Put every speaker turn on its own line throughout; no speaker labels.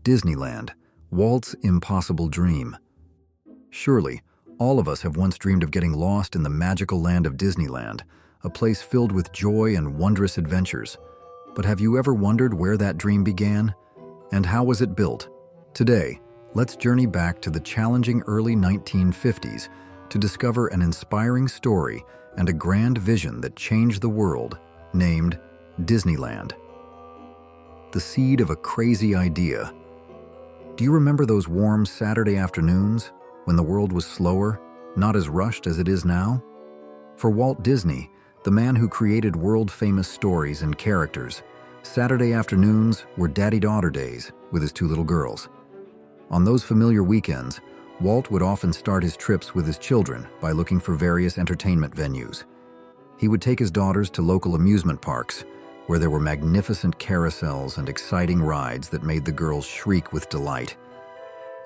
Disneyland, Walt's impossible dream. Surely, all of us have once dreamed of getting lost in the magical land of Disneyland, a place filled with joy and wondrous adventures. But have you ever wondered where that dream began? And how was it built? Today, let's journey back to the challenging early 1950s to discover an inspiring story and a grand vision that changed the world, named Disneyland. The seed of a crazy idea. Do you remember those warm Saturday afternoons when the world was slower, not as rushed as it is now? For Walt Disney, the man who created world-famous stories and characters, Saturday afternoons were daddy-daughter days with his two little girls. On those familiar weekends, Walt would often start his trips with his children by looking for various entertainment venues. He would take his daughters to local amusement parks, where there were magnificent carousels and exciting rides that made the girls shriek with delight.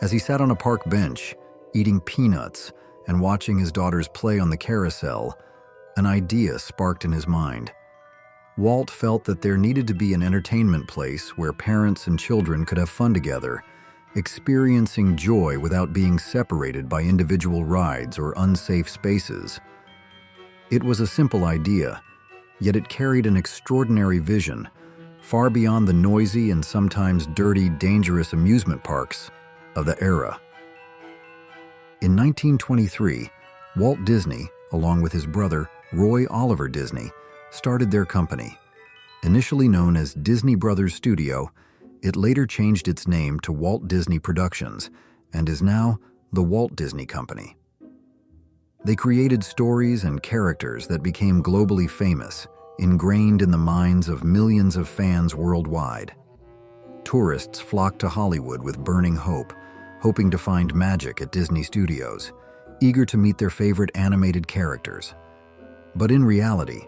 As he sat on a park bench, eating peanuts and watching his daughters play on the carousel, an idea sparked in his mind. Walt felt that there needed to be an entertainment place where parents and children could have fun together, experiencing joy without being separated by individual rides or unsafe spaces. It was a simple idea, yet it carried an extraordinary vision, far beyond the noisy and sometimes dirty, dangerous amusement parks of the era. In 1923, Walt Disney, along with his brother Roy Oliver Disney, started their company. Initially known as Disney Brothers Studio, it later changed its name to Walt Disney Productions and is now the Walt Disney Company. They created stories and characters that became globally famous, ingrained in the minds of millions of fans worldwide. Tourists flocked to Hollywood with burning hope, hoping to find magic at Disney Studios, eager to meet their favorite animated characters. But in reality,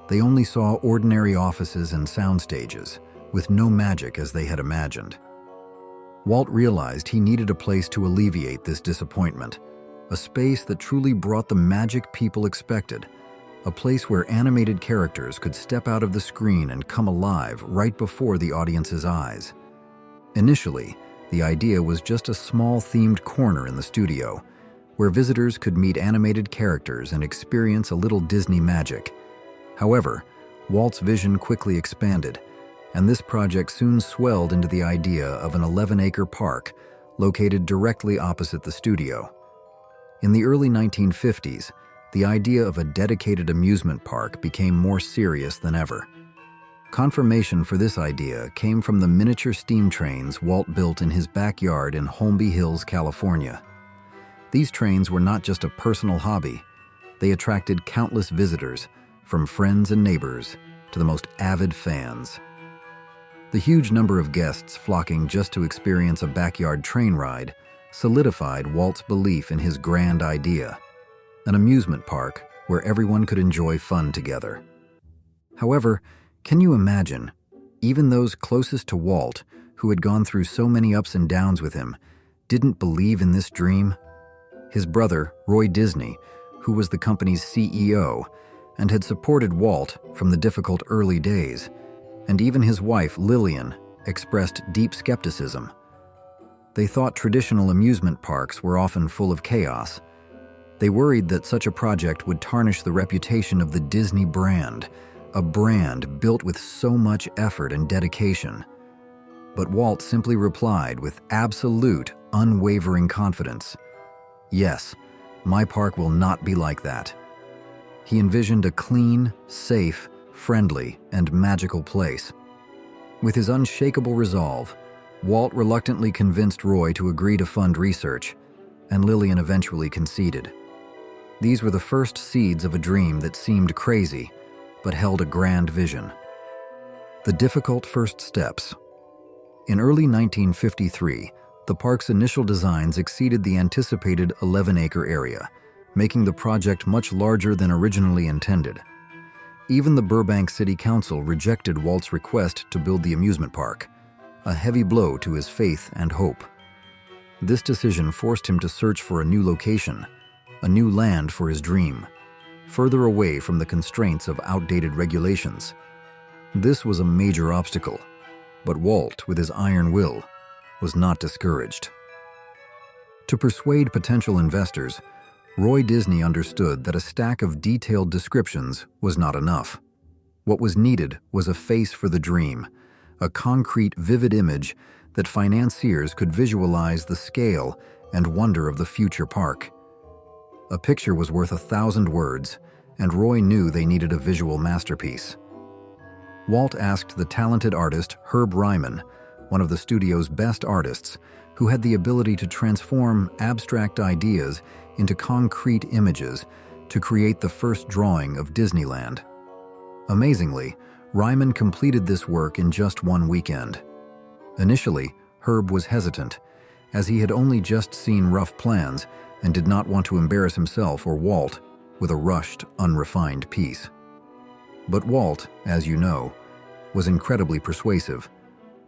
they only saw ordinary offices and sound stages, with no magic as they had imagined. Walt realized he needed a place to alleviate this disappointment, a space that truly brought the magic people expected, a place where animated characters could step out of the screen and come alive right before the audience's eyes. Initially, the idea was just a small themed corner in the studio, where visitors could meet animated characters and experience a little Disney magic. However, Walt's vision quickly expanded, and this project soon swelled into the idea of an 11-acre park located directly opposite the studio. In the early 1950s, the idea of a dedicated amusement park became more serious than ever. Confirmation for this idea came from the miniature steam trains Walt built in his backyard in Holmby Hills, California. These trains were not just a personal hobby. They attracted countless visitors, from friends and neighbors to the most avid fans. The huge number of guests flocking just to experience a backyard train ride solidified Walt's belief in his grand idea, an amusement park where everyone could enjoy fun together. However, can you imagine, even those closest to Walt, who had gone through so many ups and downs with him, didn't believe in this dream? His brother, Roy Disney, who was the company's CEO and had supported Walt from the difficult early days, and even his wife, Lillian, expressed deep skepticism. They thought traditional amusement parks were often full of chaos. They worried that such a project would tarnish the reputation of the Disney brand, a brand built with so much effort and dedication. But Walt simply replied with absolute, unwavering confidence, "Yes, my park will not be like that." He envisioned a clean, safe, friendly, and magical place. With his unshakable resolve, Walt reluctantly convinced Roy to agree to fund research, and Lillian eventually conceded. These were the first seeds of a dream that seemed crazy, but held a grand vision. The difficult first steps. In early 1953, the park's initial designs exceeded the anticipated 11-acre area, making the project much larger than originally intended. Even the Burbank City Council rejected Walt's request to build the amusement park, a heavy blow to his faith and hope. This decision forced him to search for a new location, a new land for his dream, further away from the constraints of outdated regulations. This was a major obstacle, but Walt, with his iron will, was not discouraged. To persuade potential investors, Roy Disney understood that a stack of detailed descriptions was not enough. What was needed was a face for the dream, a concrete, vivid image that financiers could visualize the scale and wonder of the future park. A picture was worth 1,000 words, and Roy knew they needed a visual masterpiece. Walt asked the talented artist Herb Ryman, one of the studio's best artists, who had the ability to transform abstract ideas into concrete images, to create the first drawing of Disneyland. Amazingly, Ryman completed this work in just one weekend. Initially, Herb was hesitant, as he had only just seen rough plans and did not want to embarrass himself or Walt with a rushed, unrefined piece. But Walt, as you know, was incredibly persuasive,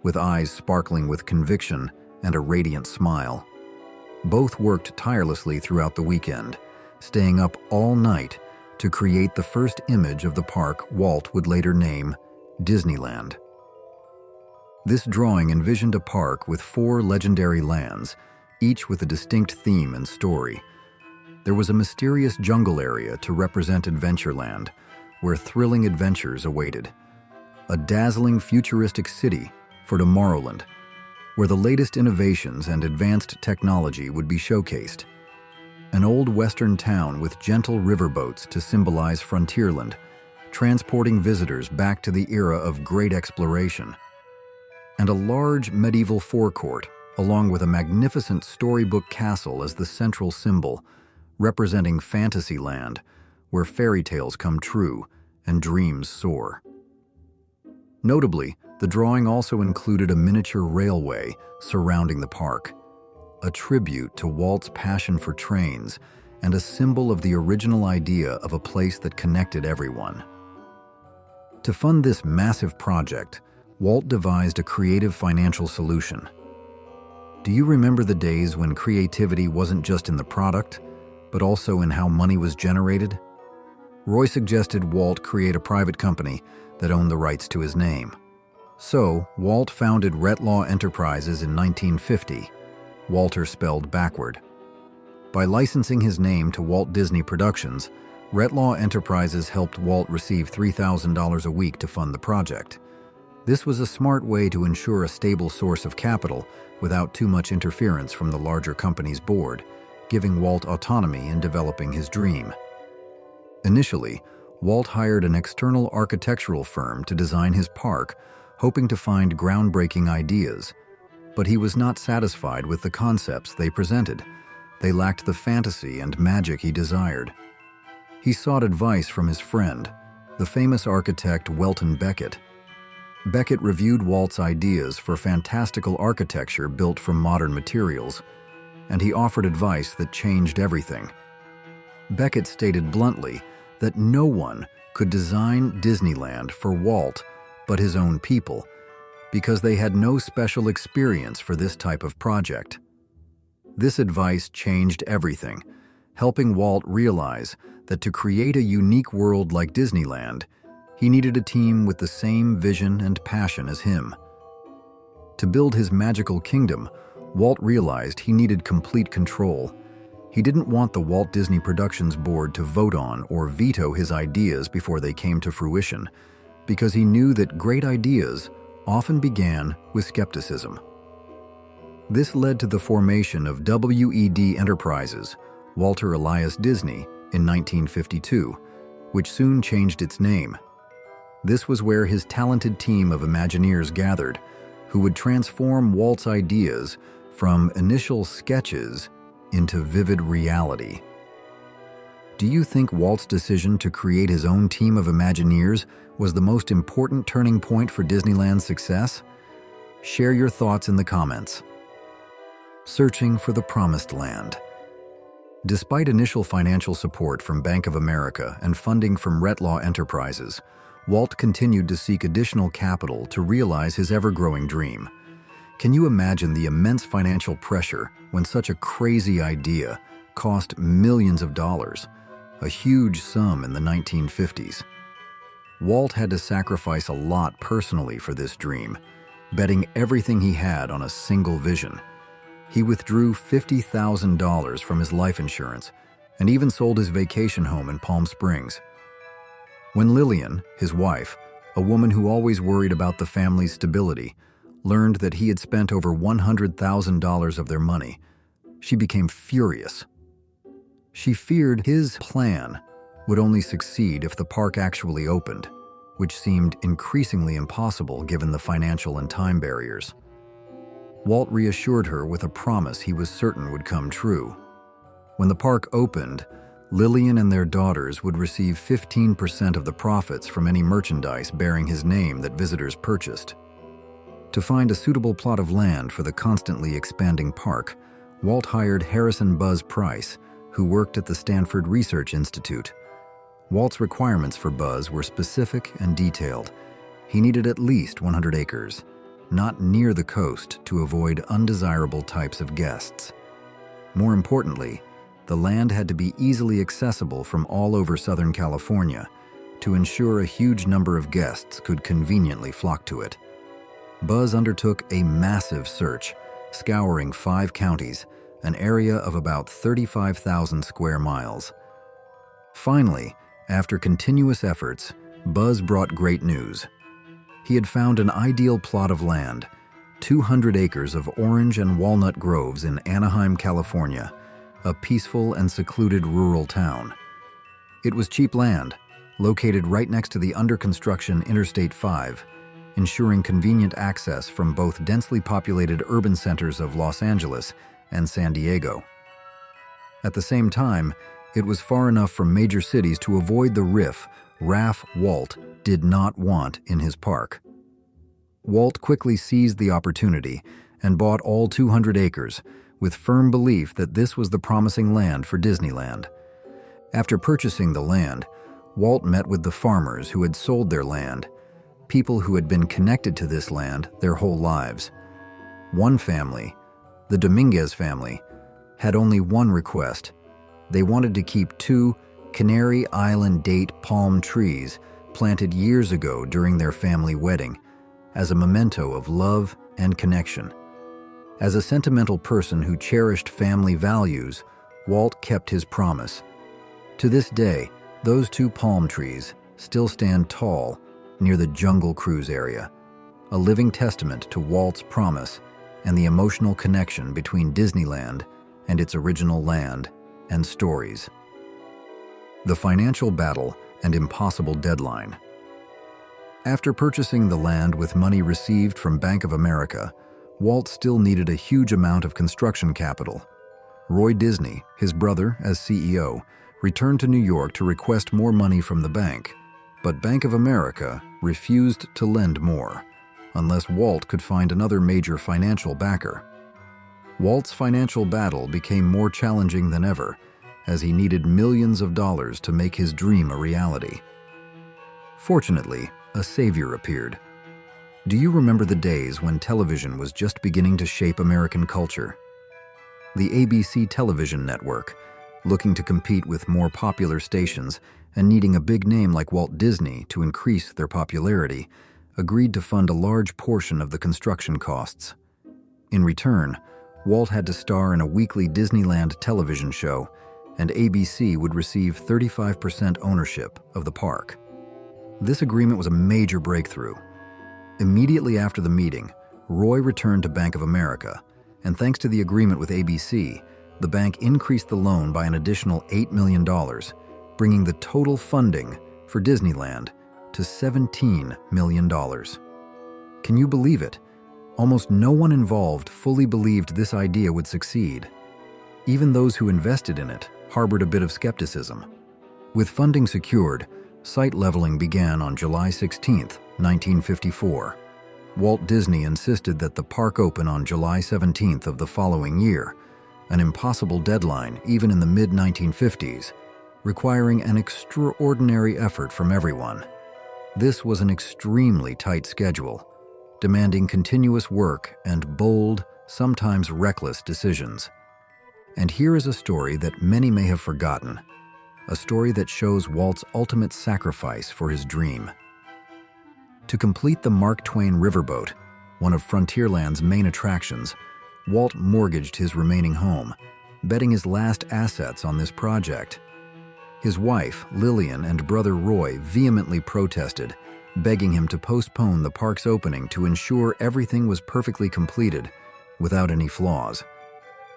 with eyes sparkling with conviction and a radiant smile. Both worked tirelessly throughout the weekend, staying up all night to create the first image of the park Walt would later name Disneyland. This drawing envisioned a park with 4 legendary lands, each with a distinct theme and story. There was a mysterious jungle area to represent Adventureland, where thrilling adventures awaited. A dazzling futuristic city for Tomorrowland, where the latest innovations and advanced technology would be showcased. An old western town with gentle riverboats to symbolize Frontierland, transporting visitors back to the era of great exploration. And a large medieval forecourt, along with a magnificent storybook castle as the central symbol, representing Fantasyland, where fairy tales come true and dreams soar. Notably, the drawing also included a miniature railway surrounding the park, a tribute to Walt's passion for trains and a symbol of the original idea of a place that connected everyone. To fund this massive project, Walt devised a creative financial solution. Do you remember the days when creativity wasn't just in the product, but also in how money was generated? Roy suggested Walt create a private company that owned the rights to his name. So, Walt founded Retlaw Enterprises in 1950, Walter spelled backward. By licensing his name to Walt Disney Productions, Retlaw Enterprises helped Walt receive $3,000 a week to fund the project. This was a smart way to ensure a stable source of capital without too much interference from the larger company's board, giving Walt autonomy in developing his dream. Initially, Walt hired an external architectural firm to design his park, hoping to find groundbreaking ideas. But he was not satisfied with the concepts they presented. They lacked the fantasy and magic he desired. He sought advice from his friend, the famous architect Welton Beckett. Beckett reviewed Walt's ideas for fantastical architecture built from modern materials, and he offered advice that changed everything. Beckett stated bluntly that no one could design Disneyland for Walt but his own people, because they had no special experience for this type of project. This advice changed everything, helping Walt realize that to create a unique world like Disneyland, he needed a team with the same vision and passion as him. To build his magical kingdom, Walt realized he needed complete control. He didn't want the Walt Disney Productions Board to vote on or veto his ideas before they came to fruition, because he knew that great ideas often began with skepticism. This led to the formation of WED Enterprises, Walter Elias Disney, in 1952, which soon changed its name. This was where his talented team of Imagineers gathered, who would transform Walt's ideas from initial sketches into vivid reality. Do you think Walt's decision to create his own team of Imagineers was the most important turning point for Disneyland's success? Share your thoughts in the comments. Searching for the Promised Land. Despite initial financial support from Bank of America and funding from Retlaw Enterprises, Walt continued to seek additional capital to realize his ever-growing dream. Can you imagine the immense financial pressure when such a crazy idea cost millions of dollars, a huge sum in the 1950s? Walt had to sacrifice a lot personally for this dream, betting everything he had on a single vision. He withdrew $50,000 from his life insurance and even sold his vacation home in Palm Springs. When Lillian, his wife, a woman who always worried about the family's stability, learned that he had spent over $100,000 of their money, she became furious. She feared his plan would only succeed if the park actually opened, which seemed increasingly impossible given the financial and time barriers. Walt reassured her with a promise he was certain would come true. When the park opened, Lillian and their daughters would receive 15% of the profits from any merchandise bearing his name that visitors purchased. To find a suitable plot of land for the constantly expanding park, Walt hired Harrison Buzz Price, who worked at the Stanford Research Institute. Walt's requirements for Buzz were specific and detailed. He needed at least 100 acres, not near the coast, to avoid undesirable types of guests. More importantly, the land had to be easily accessible from all over Southern California to ensure a huge number of guests could conveniently flock to it. Buzz undertook a massive search, scouring 5 counties, an area of about 35,000 square miles. Finally, after continuous efforts, Buzz brought great news. He had found an ideal plot of land, 200 acres of orange and walnut groves in Anaheim, California, a peaceful and secluded rural town. It was cheap land, located right next to the under-construction Interstate 5, ensuring convenient access from both densely populated urban centers of Los Angeles and San Diego. At the same time, it was far enough from major cities to avoid the riff Walt did not want in his park. Walt quickly seized the opportunity and bought all 200 acres, with firm belief that this was the promising land for Disneyland. After purchasing the land, Walt met with the farmers who had sold their land, people who had been connected to this land their whole lives. One family, the Dominguez family, had only one request. They wanted to keep 2 Canary Island date palm trees planted years ago during their family wedding, as a memento of love and connection. As a sentimental person who cherished family values, Walt kept his promise. To this day, those 2 palm trees still stand tall near the Jungle Cruise area, a living testament to Walt's promise and the emotional connection between Disneyland and its original land and stories. The financial battle and impossible deadline. After purchasing the land with money received from Bank of America, Walt still needed a huge amount of construction capital. Roy Disney, his brother as CEO, returned to New York to request more money from the bank, but Bank of America refused to lend more, unless Walt could find another major financial backer. Walt's financial battle became more challenging than ever, as he needed millions of dollars to make his dream a reality. Fortunately, a savior appeared. Do you remember the days when television was just beginning to shape American culture? The ABC television network, looking to compete with more popular stations and needing a big name like Walt Disney to increase their popularity, agreed to fund a large portion of the construction costs. In return, Walt had to star in a weekly Disneyland television show, and ABC would receive 35% ownership of the park. This agreement was a major breakthrough. Immediately after the meeting, Roy returned to Bank of America, and thanks to the agreement with ABC, the bank increased the loan by an additional $8 million, bringing the total funding for Disneyland to $17 million. Can you believe it? Almost no one involved fully believed this idea would succeed. Even those who invested in it harbored a bit of skepticism. With funding secured, site leveling began on July 16, 1954. Walt Disney insisted that the park open on July 17th of the following year, an impossible deadline even in the mid-1950s, requiring an extraordinary effort from everyone. This was an extremely tight schedule, demanding continuous work and bold, sometimes reckless decisions. And here is a story that many may have forgotten, a story that shows Walt's ultimate sacrifice for his dream. To complete the Mark Twain riverboat, one of Frontierland's main attractions, Walt mortgaged his remaining home, betting his last assets on this project. His wife, Lillian, and brother Roy vehemently protested, begging him to postpone the park's opening to ensure everything was perfectly completed, without any flaws.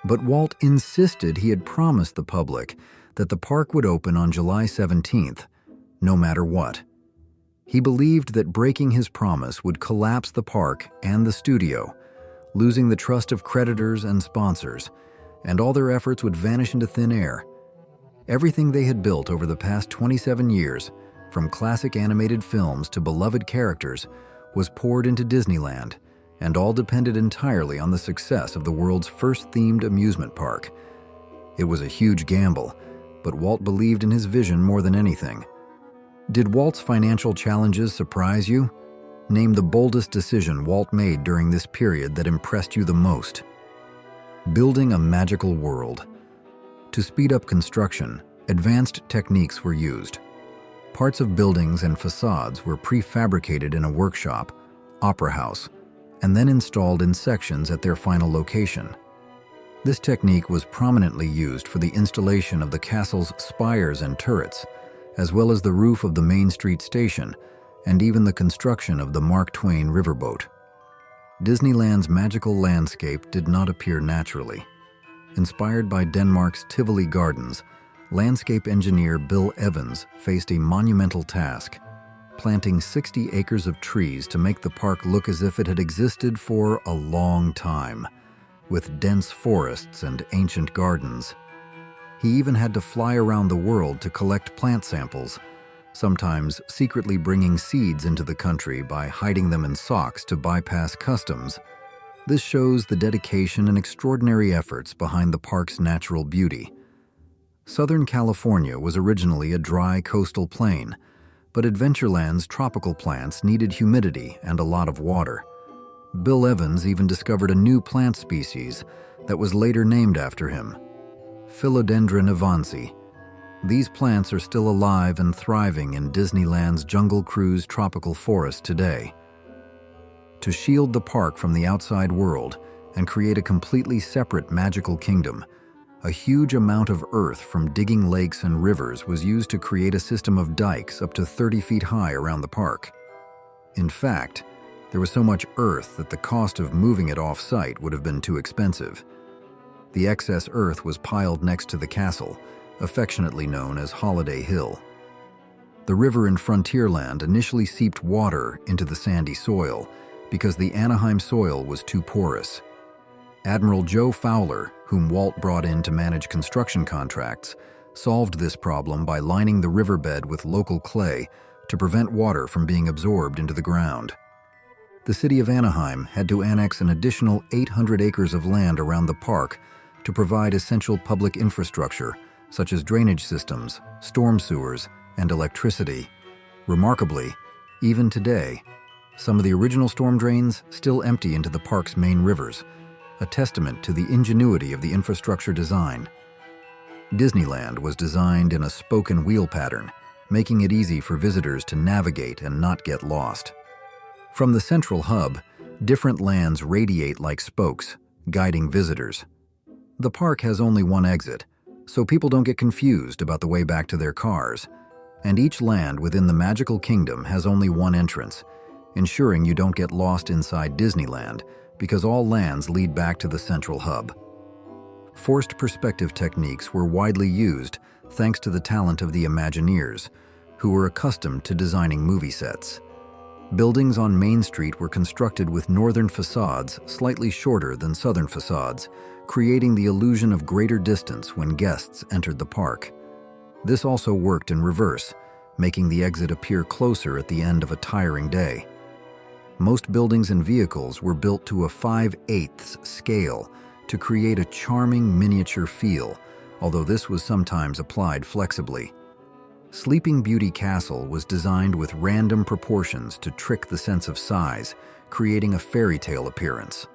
But Walt insisted he had promised the public that the park would open on July 17th, no matter what. He believed that breaking his promise would collapse the park and the studio, losing the trust of creditors and sponsors, and all their efforts would vanish into thin air. Everything they had built over the past 27 years, from classic animated films to beloved characters, was poured into Disneyland, and all depended entirely on the success of the world's first themed amusement park. It was a huge gamble, but Walt believed in his vision more than anything. Did Walt's financial challenges surprise you? Name the boldest decision Walt made during this period that impressed you the most. Building a magical world. To speed up construction, advanced techniques were used. Parts of buildings and facades were prefabricated in a workshop, opera house, and then installed in sections at their final location. This technique was prominently used for the installation of the castle's spires and turrets, as well as the roof of the Main Street station, and even the construction of the Mark Twain riverboat. Disneyland's magical landscape did not appear naturally. Inspired by Denmark's Tivoli Gardens, landscape engineer Bill Evans faced a monumental task, planting 60 acres of trees to make the park look as if it had existed for a long time, with dense forests and ancient gardens. He even had to fly around the world to collect plant samples, sometimes secretly bringing seeds into the country by hiding them in socks to bypass customs. This shows the dedication and extraordinary efforts behind the park's natural beauty. Southern California was originally a dry coastal plain, but Adventureland's tropical plants needed humidity and a lot of water. Bill Evans even discovered a new plant species that was later named after him, Philodendron evansi. These plants are still alive and thriving in Disneyland's Jungle Cruise tropical forest today. To shield the park from the outside world and create a completely separate magical kingdom, a huge amount of earth from digging lakes and rivers was used to create a system of dikes up to 30 feet high around the park. In fact, there was so much earth that the cost of moving it off-site would have been too expensive. The excess earth was piled next to the castle, affectionately known as Holiday Hill. The river in Frontierland initially seeped water into the sandy soil because the Anaheim soil was too porous. Admiral Joe Fowler, whom Walt brought in to manage construction contracts, solved this problem by lining the riverbed with local clay to prevent water from being absorbed into the ground. The city of Anaheim had to annex an additional 800 acres of land around the park to provide essential public infrastructure, such as drainage systems, storm sewers, and electricity. Remarkably, even today, some of the original storm drains still empty into the park's main rivers, a testament to the ingenuity of the infrastructure design. Disneyland was designed in a spoken wheel pattern, making it easy for visitors to navigate and not get lost. From the central hub, different lands radiate like spokes, guiding visitors. The park has only one exit, so people don't get confused about the way back to their cars, and each land within the magical kingdom has only one entrance, ensuring you don't get lost inside Disneyland because all lands lead back to the central hub. Forced perspective techniques were widely used thanks to the talent of the Imagineers, who were accustomed to designing movie sets. Buildings on Main Street were constructed with northern facades slightly shorter than southern facades, creating the illusion of greater distance when guests entered the park. This also worked in reverse, making the exit appear closer at the end of a tiring day. Most buildings and vehicles were built to a 5/8 scale to create a charming miniature feel, although this was sometimes applied flexibly. Sleeping Beauty Castle was designed with random proportions to trick the sense of size, creating a fairy tale appearance.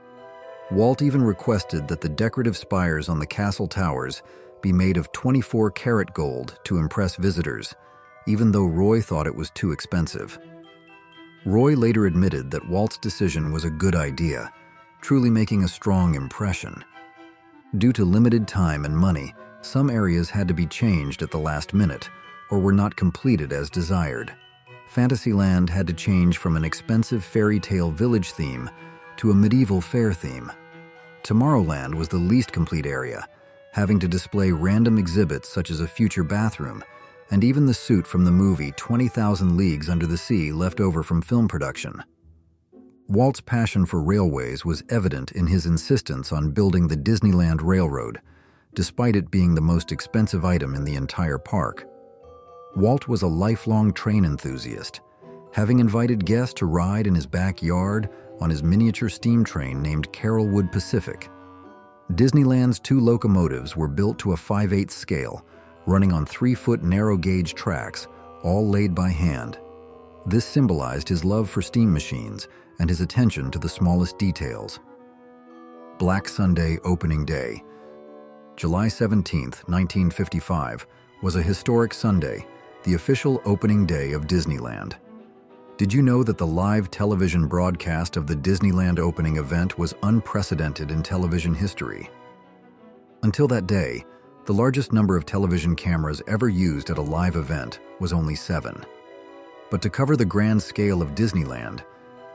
Walt even requested that the decorative spires on the castle towers be made of 24-karat gold to impress visitors, even though Roy thought it was too expensive. Roy later admitted that Walt's decision was a good idea, truly making a strong impression. Due to limited time and money, some areas had to be changed at the last minute or were not completed as desired. Fantasyland had to change from an expensive fairy tale village theme to a medieval fair theme. Tomorrowland was the least complete area, having to display random exhibits such as a future bathroom and even the suit from the movie 20,000 Leagues Under the Sea left over from film production. Walt's passion for railways was evident in his insistence on building the Disneyland Railroad, despite it being the most expensive item in the entire park. Walt was a lifelong train enthusiast, having invited guests to ride in his backyard on his miniature steam train named Carolwood Pacific. Disneyland's 2 locomotives were built to a 5/8 scale, running on 3-foot narrow-gauge tracks, all laid by hand. This symbolized his love for steam machines and his attention to the smallest details. Black Sunday Opening Day. July 17, 1955, was a historic Sunday, the official opening day of Disneyland. Did you know that the live television broadcast of the Disneyland opening event was unprecedented in television history? Until that day, the largest number of television cameras ever used at a live event was only 7. But to cover the grand scale of Disneyland,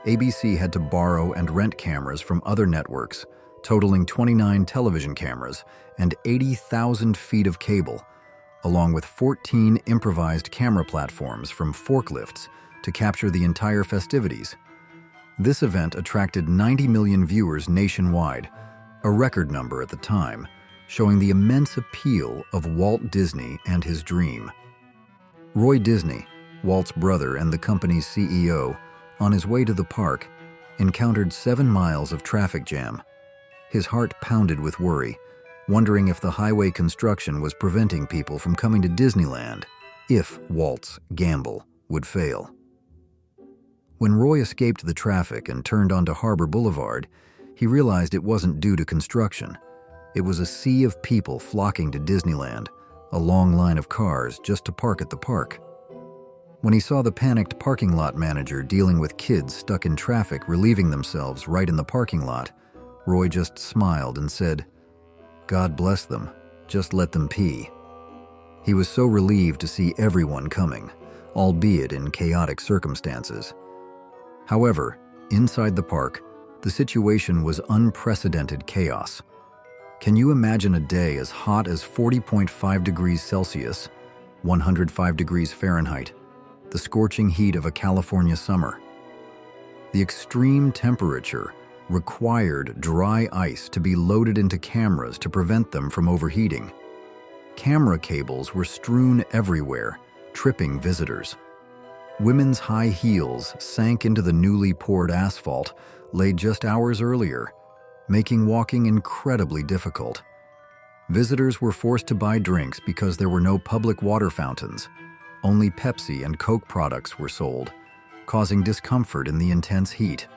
ABC had to borrow and rent cameras from other networks, totaling 29 television cameras and 80,000 feet of cable, along with 14 improvised camera platforms from forklifts to capture the entire festivities. This event attracted 90 million viewers nationwide, a record number at the time, showing the immense appeal of Walt Disney and his dream. Roy Disney, Walt's brother and the company's CEO, on his way to the park, encountered 7 miles of traffic jam. His heart pounded with worry, wondering if the highway construction was preventing people from coming to Disneyland, if Walt's gamble would fail. When Roy escaped the traffic and turned onto Harbor Boulevard, he realized it wasn't due to construction. It was a sea of people flocking to Disneyland, a long line of cars just to park at the park. When he saw the panicked parking lot manager dealing with kids stuck in traffic relieving themselves right in the parking lot, Roy just smiled and said, "God bless them, just let them pee." He was so relieved to see everyone coming, albeit in chaotic circumstances. However, inside the park, the situation was unprecedented chaos. Can you imagine a day as hot as 40.5 degrees Celsius, 105 degrees Fahrenheit, the scorching heat of a California summer? The extreme temperature required dry ice to be loaded into cameras to prevent them from overheating. Camera cables were strewn everywhere, tripping visitors. Women's high heels sank into the newly poured asphalt laid just hours earlier, making walking incredibly difficult. Visitors were forced to buy drinks because there were no public water fountains. Only Pepsi and Coke products were sold, causing discomfort in the intense heat.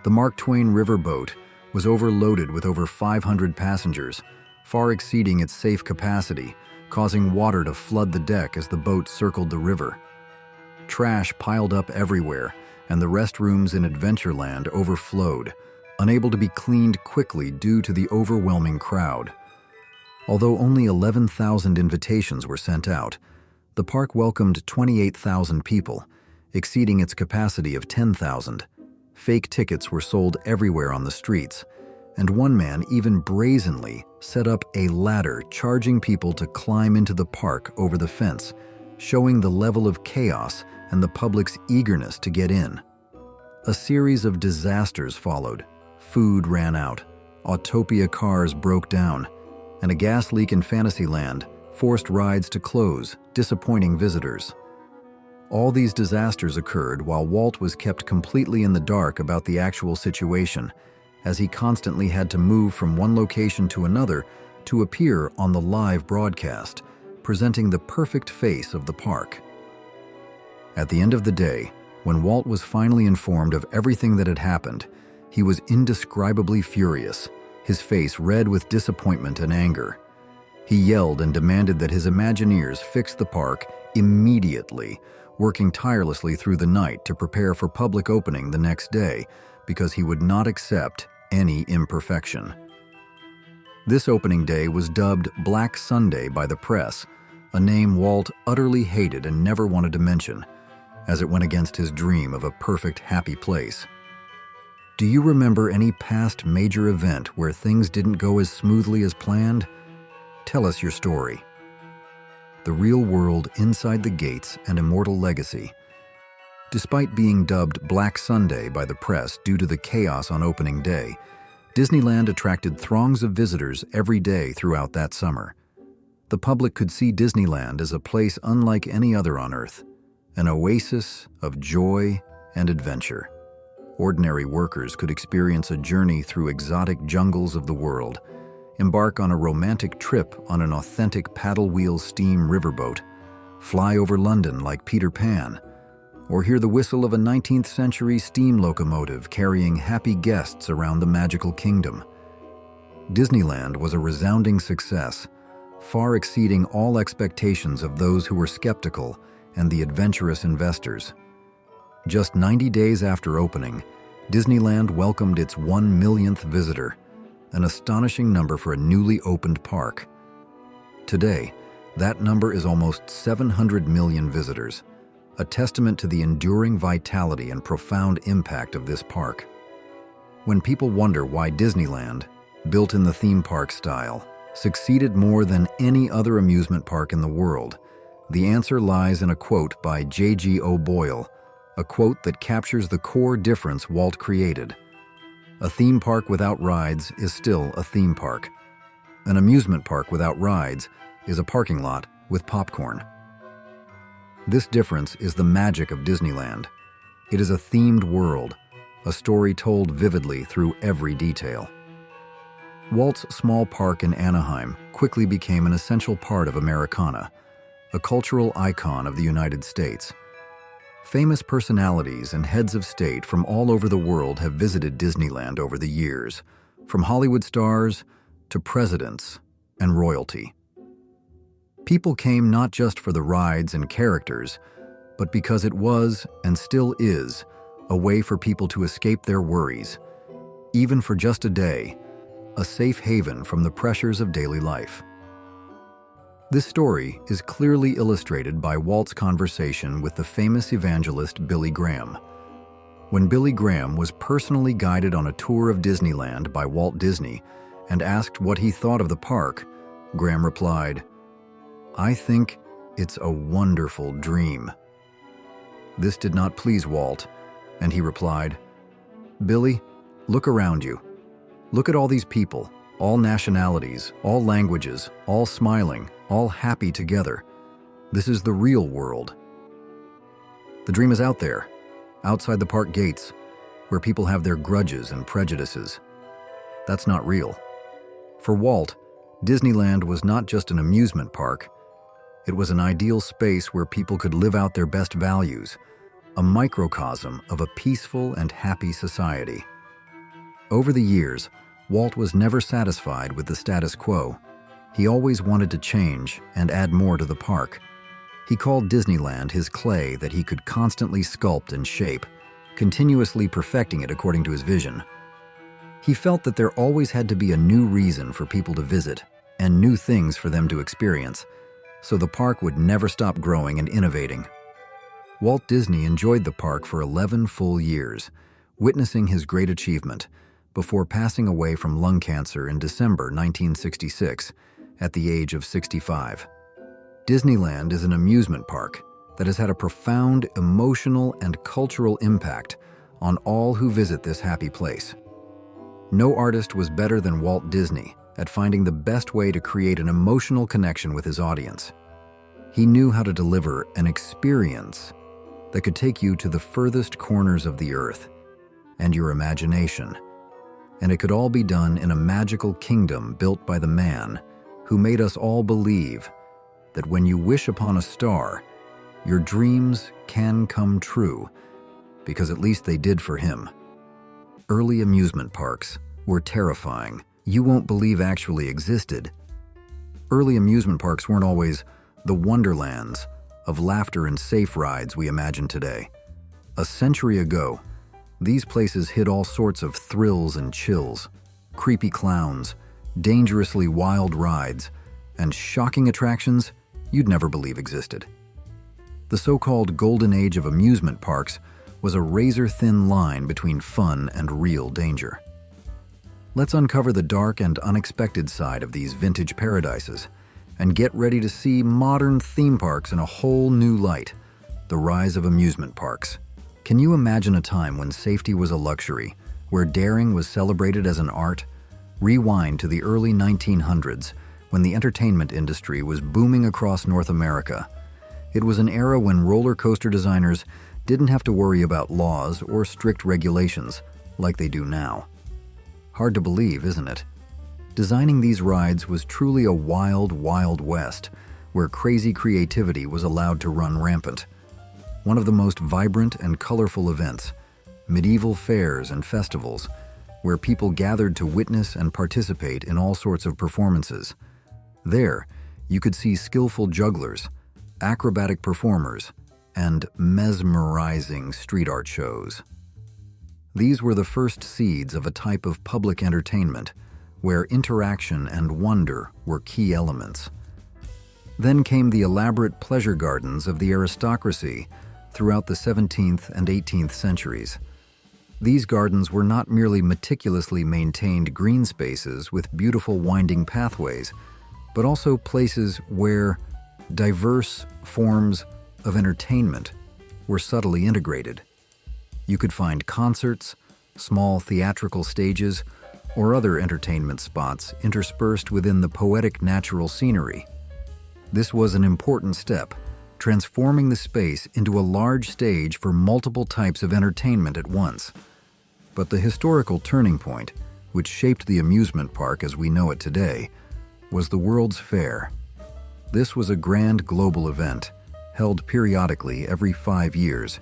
The Mark Twain riverboat was overloaded with over 500 passengers, far exceeding its safe capacity, causing water to flood the deck as the boat circled the river. Trash piled up everywhere, and the restrooms in Adventureland overflowed, unable to be cleaned quickly due to the overwhelming crowd. Although only 11,000 invitations were sent out, the park welcomed 28,000 people, exceeding its capacity of 10,000. Fake tickets were sold everywhere on the streets, and one man even brazenly set up a ladder charging people to climb into the park over the fence, showing the level of chaos and the public's eagerness to get in. A series of disasters followed. Food ran out, Autopia cars broke down, and a gas leak in Fantasyland forced rides to close, disappointing visitors. All these disasters occurred while Walt was kept completely in the dark about the actual situation, as he constantly had to move from one location to another to appear on the live broadcast, presenting the perfect face of the park. At the end of the day, when Walt was finally informed of everything that had happened, he was indescribably furious, his face red with disappointment and anger. He yelled and demanded that his Imagineers fix the park immediately, working tirelessly through the night to prepare for public opening the next day because he would not accept any imperfection. This opening day was dubbed Black Sunday by the press, a name Walt utterly hated and never wanted to mention, as it went against his dream of a perfect, happy place. Do you remember any past major event where things didn't go as smoothly as planned? Tell us your story. The real world inside the gates and Immortal legacy. Despite being dubbed Black Sunday by the press due to the chaos on opening day, Disneyland attracted throngs of visitors every day throughout that summer. The public could see Disneyland as a place unlike any other on Earth, an oasis of joy and adventure. Ordinary workers could experience a journey through exotic jungles of the world, embark on a romantic trip on an authentic paddle-wheel steam riverboat, fly over London like Peter Pan, or hear the whistle of a 19th-century steam locomotive carrying happy guests around the magical kingdom. Disneyland was a resounding success, far exceeding all expectations of those who were skeptical and the adventurous investors. Just 90 days after opening, Disneyland welcomed its 1 millionth visitor, an astonishing number for a newly opened park. Today, that number is almost 700 million visitors, a testament to the enduring vitality and profound impact of this park. When people wonder why Disneyland, built in the theme park style, succeeded more than any other amusement park in the world, the answer lies in a quote by J.G. O'Boyle, a quote that captures the core difference Walt created. A theme park without rides is still a theme park. An amusement park without rides is a parking lot with popcorn. This difference is the magic of Disneyland. It is a themed world, a story told vividly through every detail. Walt's small park in Anaheim quickly became an essential part of Americana, a cultural icon of the United States. Famous personalities and heads of state from all over the world have visited Disneyland over the years, from Hollywood stars to presidents and royalty. People came not just for the rides and characters, but because it was, and still is, a way for people to escape their worries, even for just a day, a safe haven from the pressures of daily life. This story is clearly illustrated by Walt's conversation with the famous evangelist Billy Graham. When Billy Graham was personally guided on a tour of Disneyland by Walt Disney and asked what he thought of the park, Graham replied, "I think it's a wonderful dream." This did not please Walt, and he replied, "Billy, look around you. Look at all these people, all nationalities, all languages, all smiling, all happy together. This is the real world. The dream is out there, outside the park gates, where people have their grudges and prejudices. That's not real." For Walt, Disneyland was not just an amusement park. It was an ideal space where people could live out their best values, a microcosm of a peaceful and happy society. Over the years, Walt was never satisfied with the status quo. He always wanted to change and add more to the park. He called Disneyland his clay that he could constantly sculpt and shape, continuously perfecting it according to his vision. He felt that there always had to be a new reason for people to visit and new things for them to experience, so the park would never stop growing and innovating. Walt Disney enjoyed the park for 11 full years, witnessing his great achievement, before passing away from lung cancer in December 1966 at the age of 65. Disneyland is an amusement park that has had a profound emotional and cultural impact on all who visit this happy place. No artist was better than Walt Disney at finding the best way to create an emotional connection with his audience. He knew how to deliver an experience that could take you to the furthest corners of the earth and your imagination. And it could all be done in a magical kingdom built by the man who made us all believe that when you wish upon a star, your dreams can come true, because at least they did for him. Early amusement parks were terrifying. You won't believe actually existed. Early amusement parks weren't always the wonderlands of laughter and safe rides we imagine today. A century ago, these places hid all sorts of thrills and chills, creepy clowns, dangerously wild rides, and shocking attractions you'd never believe existed. The so-called golden age of amusement parks was a razor-thin line between fun and real danger. Let's uncover the dark and unexpected side of these vintage paradises and get ready to see modern theme parks in a whole new light, the rise of amusement parks. Can you imagine a time when safety was a luxury, where daring was celebrated as an art? Rewind to the early 1900s, when the entertainment industry was booming across North America. It was an era when roller coaster designers didn't have to worry about laws or strict regulations like they do now. Hard to believe, isn't it? Designing these rides was truly a wild, wild west, where crazy creativity was allowed to run rampant. One of the most vibrant and colorful events, medieval fairs and festivals, where people gathered to witness and participate in all sorts of performances. There, you could see skillful jugglers, acrobatic performers, and mesmerizing street art shows. These were the first seeds of a type of public entertainment where interaction and wonder were key elements. Then came the elaborate pleasure gardens of the aristocracy throughout the 17th and 18th centuries. These gardens were not merely meticulously maintained green spaces with beautiful winding pathways, but also places where diverse forms of entertainment were subtly integrated. You could find concerts, small theatrical stages, or other entertainment spots interspersed within the poetic natural scenery. This was an important step, transforming the space into a large stage for multiple types of entertainment at once. But the historical turning point, which shaped the amusement park as we know it today, was the World's Fair. This was a grand global event, held periodically every 5 years,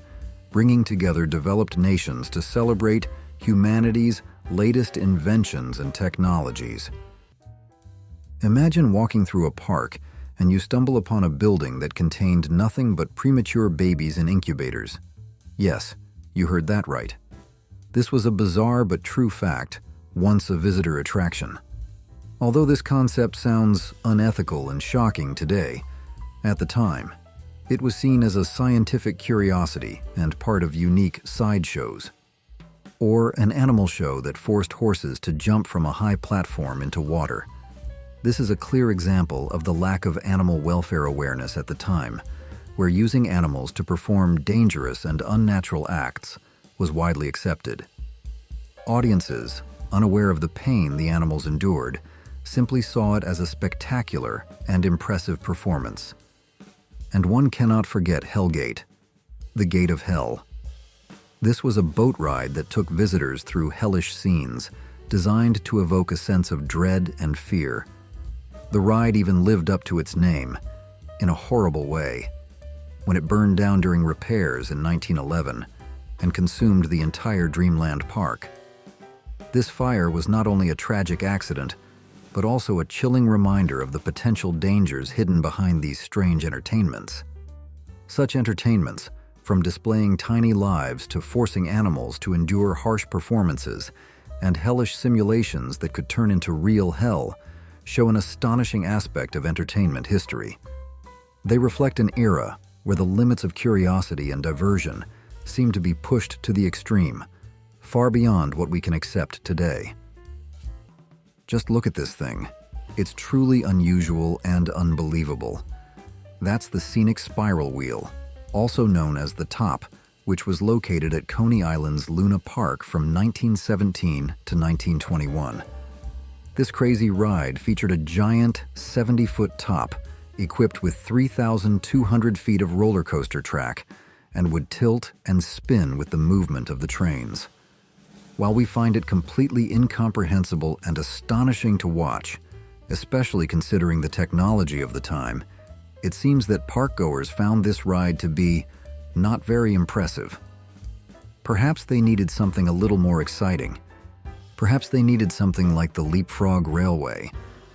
bringing together developed nations to celebrate humanity's latest inventions and technologies. Imagine walking through a park and you stumble upon a building that contained nothing but premature babies in incubators. Yes, you heard that right. This was a bizarre but true fact, once a visitor attraction. Although this concept sounds unethical and shocking today, at the time, it was seen as a scientific curiosity and part of unique sideshows. Or an animal show that forced horses to jump from a high platform into water. This is a clear example of the lack of animal welfare awareness at the time, where using animals to perform dangerous and unnatural acts was widely accepted. Audiences, unaware of the pain the animals endured, simply saw it as a spectacular and impressive performance. And one cannot forget Hellgate, the Gate of Hell. This was a boat ride that took visitors through hellish scenes, designed to evoke a sense of dread and fear. The ride even lived up to its name, in a horrible way, when it burned down during repairs in 1911 and consumed the entire Dreamland Park. This fire was not only a tragic accident, but also a chilling reminder of the potential dangers hidden behind these strange entertainments. Such entertainments, from displaying tiny lives to forcing animals to endure harsh performances and hellish simulations that could turn into real hell, show an astonishing aspect of entertainment history. They reflect an era where the limits of curiosity and diversion seem to be pushed to the extreme, far beyond what we can accept today. Just look at this thing. It's truly unusual and unbelievable. That's the scenic spiral wheel, also known as the Top, which was located at Coney Island's Luna Park from 1917 to 1921. This crazy ride featured a giant 70-foot top equipped with 3,200 feet of roller coaster track and would tilt and spin with the movement of the trains. While we find it completely incomprehensible and astonishing to watch, especially considering the technology of the time, it seems that parkgoers found this ride to be not very impressive. Perhaps they needed something a little more exciting. Perhaps they needed something like the Leapfrog Railway,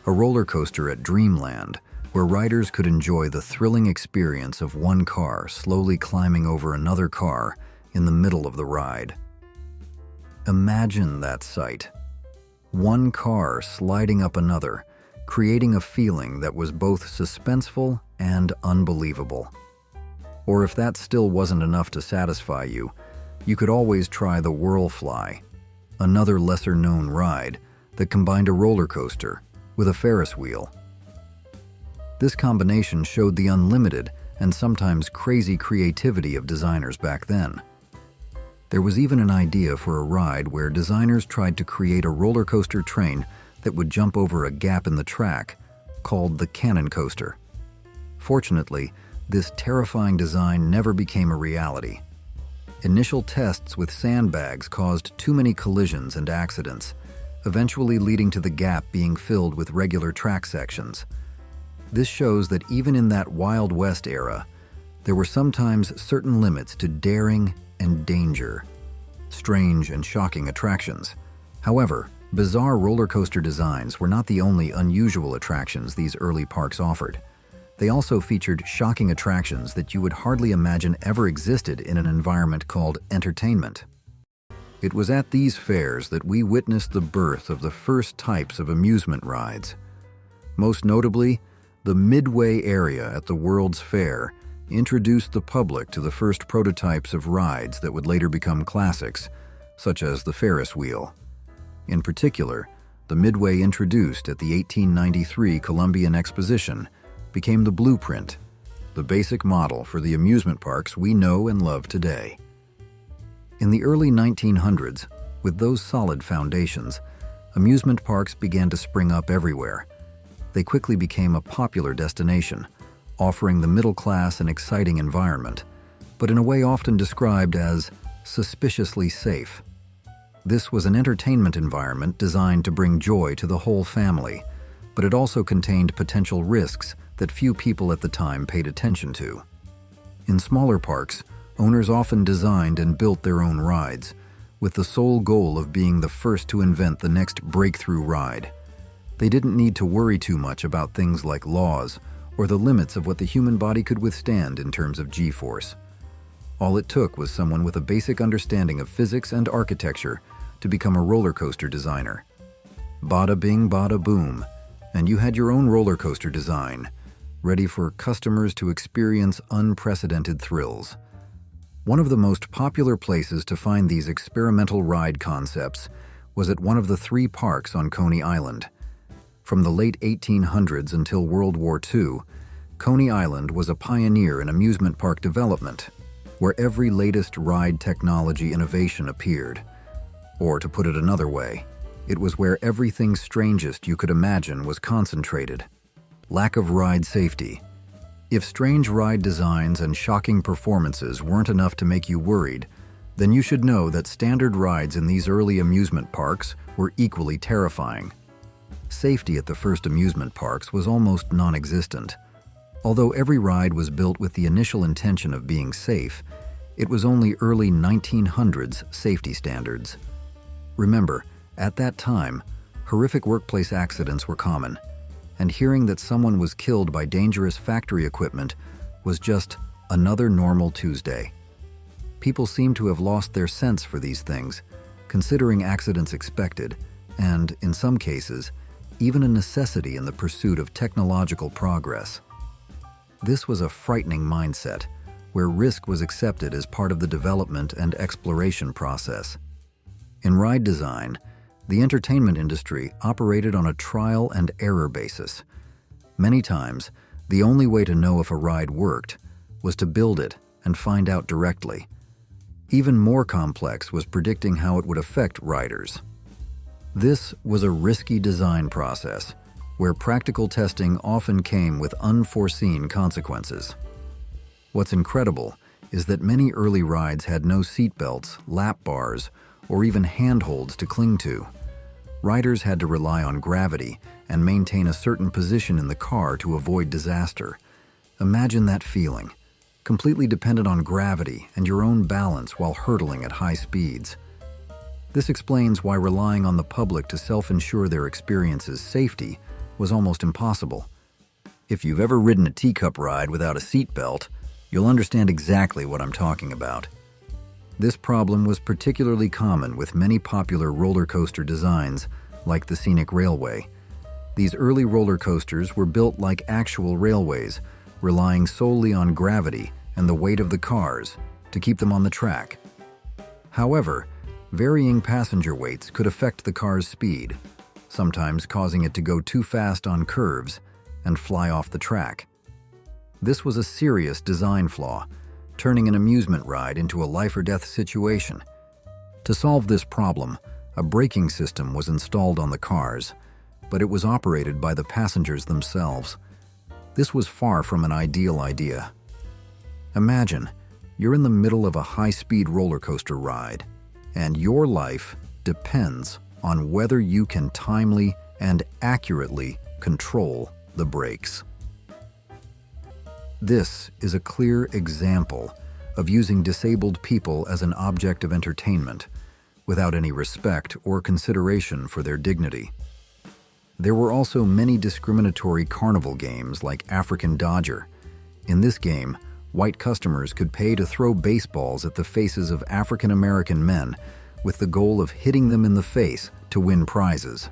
a roller coaster at Dreamland, where riders could enjoy the thrilling experience of one car slowly climbing over another car in the middle of the ride. Imagine that sight. One car sliding up another, creating a feeling that was both suspenseful and unbelievable. Or if that still wasn't enough to satisfy you, you could always try the Whirlfly, another lesser-known ride that combined a roller coaster with a Ferris wheel. This combination showed the unlimited and sometimes crazy creativity of designers back then. There was even an idea for a ride where designers tried to create a roller coaster train that would jump over a gap in the track, called the cannon coaster. Fortunately, this terrifying design never became a reality. Initial tests with sandbags caused too many collisions and accidents, eventually leading to the gap being filled with regular track sections. This shows that even in that Wild West era, there were sometimes certain limits to daring and danger, strange and shocking attractions. However, bizarre roller coaster designs were not the only unusual attractions these early parks offered. They also featured shocking attractions that you would hardly imagine ever existed in an environment called entertainment. It was at these fairs that we witnessed the birth of the first types of amusement rides. Most notably, the Midway area at the World's Fair introduced the public to the first prototypes of rides that would later become classics, such as the Ferris wheel. In particular, the Midway introduced at the 1893 Columbian Exposition became the blueprint, the basic model for the amusement parks we know and love today. In the early 1900s, with those solid foundations, amusement parks began to spring up everywhere. They quickly became a popular destination, offering the middle class an exciting environment, but in a way often described as suspiciously safe. This was an entertainment environment designed to bring joy to the whole family, but it also contained potential risks that few people at the time paid attention to. In smaller parks, owners often designed and built their own rides, with the sole goal of being the first to invent the next breakthrough ride. They didn't need to worry too much about things like laws or the limits of what the human body could withstand in terms of G-force. All it took was someone with a basic understanding of physics and architecture to become a roller coaster designer. Bada bing, bada boom, and you had your own roller coaster design, ready for customers to experience unprecedented thrills. One of the most popular places to find these experimental ride concepts was at one of the 3 parks on Coney Island. From the late 1800s until World War II, Coney Island was a pioneer in amusement park development, where every latest ride technology innovation appeared. Or to put it another way, it was where everything strangest you could imagine was concentrated. Lack of ride safety. If strange ride designs and shocking performances weren't enough to make you worried, then you should know that standard rides in these early amusement parks were equally terrifying. Safety at the first amusement parks was almost non-existent. Although every ride was built with the initial intention of being safe, it was only early 1900s safety standards. Remember, at that time, horrific workplace accidents were common, and hearing that someone was killed by dangerous factory equipment was just another normal Tuesday. People seemed to have lost their sense for these things, considering accidents expected, and, in some cases, even a necessity in the pursuit of technological progress. This was a frightening mindset, where risk was accepted as part of the development and exploration process. In ride design, the entertainment industry operated on a trial and error basis. Many times, the only way to know if a ride worked was to build it and find out directly. Even more complex was predicting how it would affect riders. This was a risky design process, where practical testing often came with unforeseen consequences. What's incredible is that many early rides had no seatbelts, lap bars, or even handholds to cling to. Riders had to rely on gravity and maintain a certain position in the car to avoid disaster. Imagine that feeling, completely dependent on gravity and your own balance while hurtling at high speeds. This explains why relying on the public to self-ensure their experience's safety was almost impossible. If you've ever ridden a teacup ride without a seat belt, you'll understand exactly what I'm talking about. This problem was particularly common with many popular roller coaster designs, like the Scenic Railway. These early roller coasters were built like actual railways, relying solely on gravity and the weight of the cars to keep them on the track. However, varying passenger weights could affect the car's speed, sometimes causing it to go too fast on curves and fly off the track. This was a serious design flaw, turning an amusement ride into a life-or-death situation. To solve this problem, a braking system was installed on the cars, but it was operated by the passengers themselves. This was far from an ideal idea. Imagine, you're in the middle of a high-speed roller coaster ride, and your life depends on whether you can timely and accurately control the brakes. This is a clear example of using disabled people as an object of entertainment, without any respect or consideration for their dignity. There were also many discriminatory carnival games like African Dodger. In this game, white customers could pay to throw baseballs at the faces of African American men with the goal of hitting them in the face to win prizes.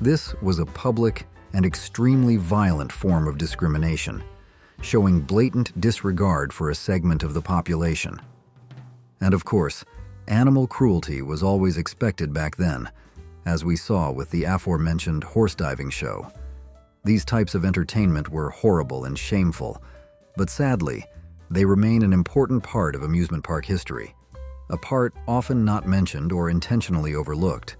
This was a public and extremely violent form of discrimination, showing blatant disregard for a segment of the population. And of course, animal cruelty was always expected back then, as we saw with the aforementioned horse diving show. These types of entertainment were horrible and shameful, but sadly, they remain an important part of amusement park history, a part often not mentioned or intentionally overlooked.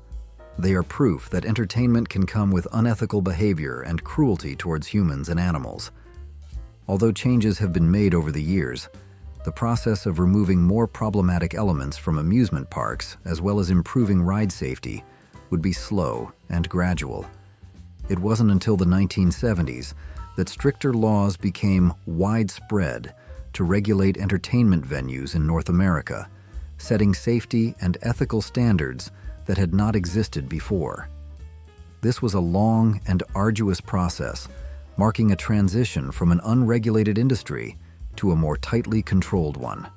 They are proof that entertainment can come with unethical behavior and cruelty towards humans and animals. Although changes have been made over the years, the process of removing more problematic elements from amusement parks, as well as improving ride safety, would be slow and gradual. It wasn't until the 1970s that stricter laws became widespread to regulate entertainment venues in North America, setting safety and ethical standards that had not existed before. This was a long and arduous process, marking a transition from an unregulated industry to a more tightly controlled one.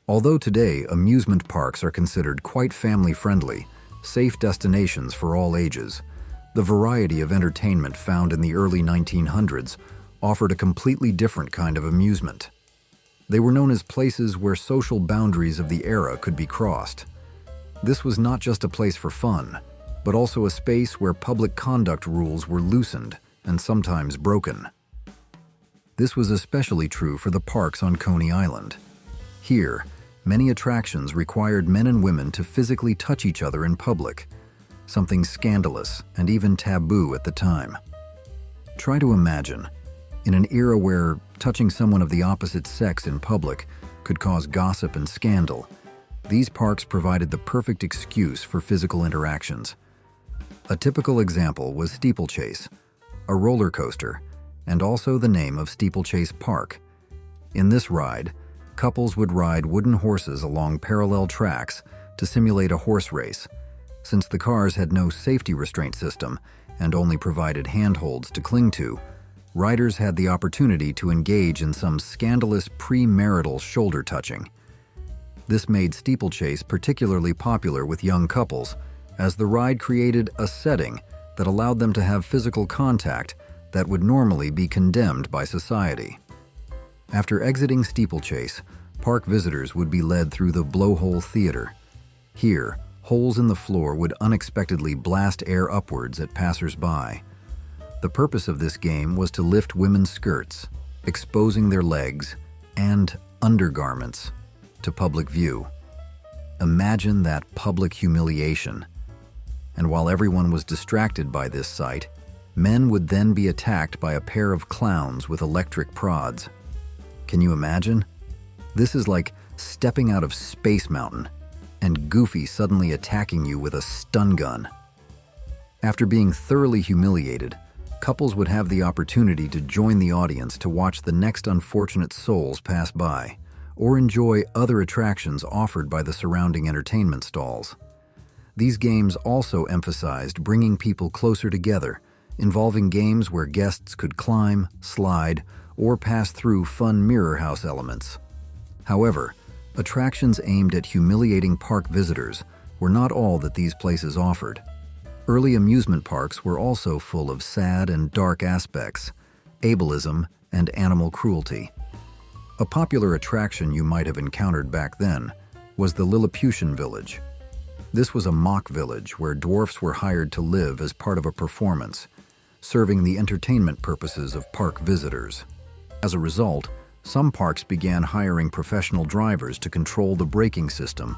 Although today amusement parks are considered quite family-friendly, safe destinations for all ages, the variety of entertainment found in the early 1900s offered a completely different kind of amusement. They were known as places where social boundaries of the era could be crossed. This was not just a place for fun, but also a space where public conduct rules were loosened and sometimes broken. This was especially true for the parks on Coney Island. Here, many attractions required men and women to physically touch each other in public, something scandalous and even taboo at the time. Try to imagine, in an era where touching someone of the opposite sex in public could cause gossip and scandal, these parks provided the perfect excuse for physical interactions. A typical example was Steeplechase, a roller coaster, and also the name of Steeplechase Park. In this ride, couples would ride wooden horses along parallel tracks to simulate a horse race. Since the cars had no safety restraint system and only provided handholds to cling to, riders had the opportunity to engage in some scandalous premarital shoulder touching. This made Steeplechase particularly popular with young couples, as the ride created a setting that allowed them to have physical contact that would normally be condemned by society. After exiting Steeplechase, park visitors would be led through the Blowhole Theater. Here, holes in the floor would unexpectedly blast air upwards at passers-by. The purpose of this game was to lift women's skirts, exposing their legs and undergarments to public view. Imagine that public humiliation. And while everyone was distracted by this sight, men would then be attacked by a pair of clowns with electric prods. Can you imagine? This is like stepping out of Space Mountain and Goofy suddenly attacking you with a stun gun. After being thoroughly humiliated, couples would have the opportunity to join the audience to watch the next unfortunate souls pass by, or enjoy other attractions offered by the surrounding entertainment stalls. These games also emphasized bringing people closer together involving games where guests could climb, slide, or pass through fun mirror house elements. However, attractions aimed at humiliating park visitors were not all that these places offered. Early amusement parks were also full of sad and dark aspects, ableism, and animal cruelty. A popular attraction you might have encountered back then was the Lilliputian Village. This was a mock village where dwarfs were hired to live as part of a performance, serving the entertainment purposes of park visitors. As a result, some parks began hiring professional drivers to control the braking system,